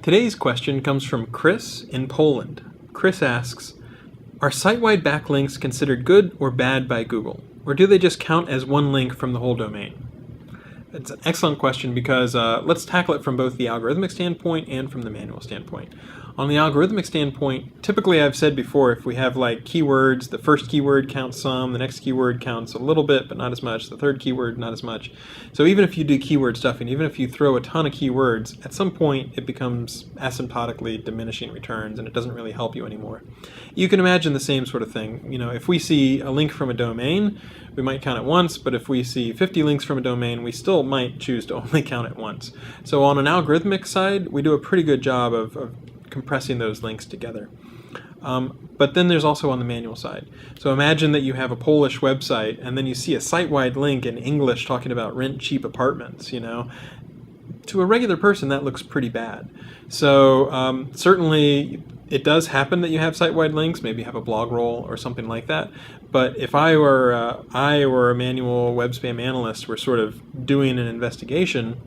Today's question comes from Chris in Poland. Chris asks, are site-wide backlinks considered good or bad by Google? Or do they just count as one link from the whole domain? It's an excellent question because let's tackle it from both the algorithmic standpoint and from the manual standpoint. On the algorithmic standpoint, typically I've said before, if we have like keywords, the first keyword counts some, the next keyword counts a little bit, but not as much, the third keyword not as much. So even if you do keyword stuffing, even if you throw a ton of keywords, at some point it becomes asymptotically diminishing returns and it doesn't really help you anymore. You can imagine the same sort of thing. You know, if we see a link from a domain, we might count it once, but if we see 50 links from a domain, we still might choose to only count it once. So on an algorithmic side, we do a pretty good job of compressing those links together. But then there's also on the manual side. So imagine that you have a Polish website and then you see a site-wide link in English talking about rent cheap apartments, you know. To a regular person, that looks pretty bad. So certainly it does happen that you have site-wide links, maybe you have a blog roll or something like that. But if I or a manual web spam analyst were sort of doing an investigation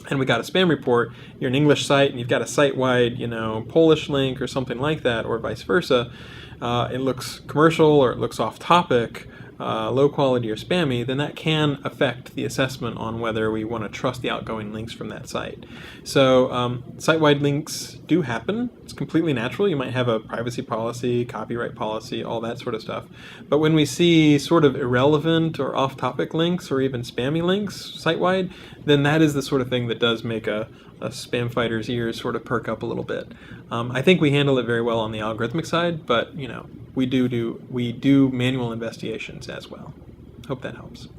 and we got a spam report, you're an English site and you've got a site-wide, you know, Polish link or something like that, or vice versa, it looks commercial or it looks off-topic, low quality or spammy, then that can affect the assessment on whether we want to trust the outgoing links from that site. So site-wide links do happen. It's completely natural. You might have a privacy policy, copyright policy, all that sort of stuff. But when we see sort of irrelevant or off-topic links or even spammy links site-wide, then that is the sort of thing that does make a spam fighter's ears sort of perk up a little bit. I think we handle it very well on the algorithmic side, but you know, we do manual investigations as well. Hope that helps.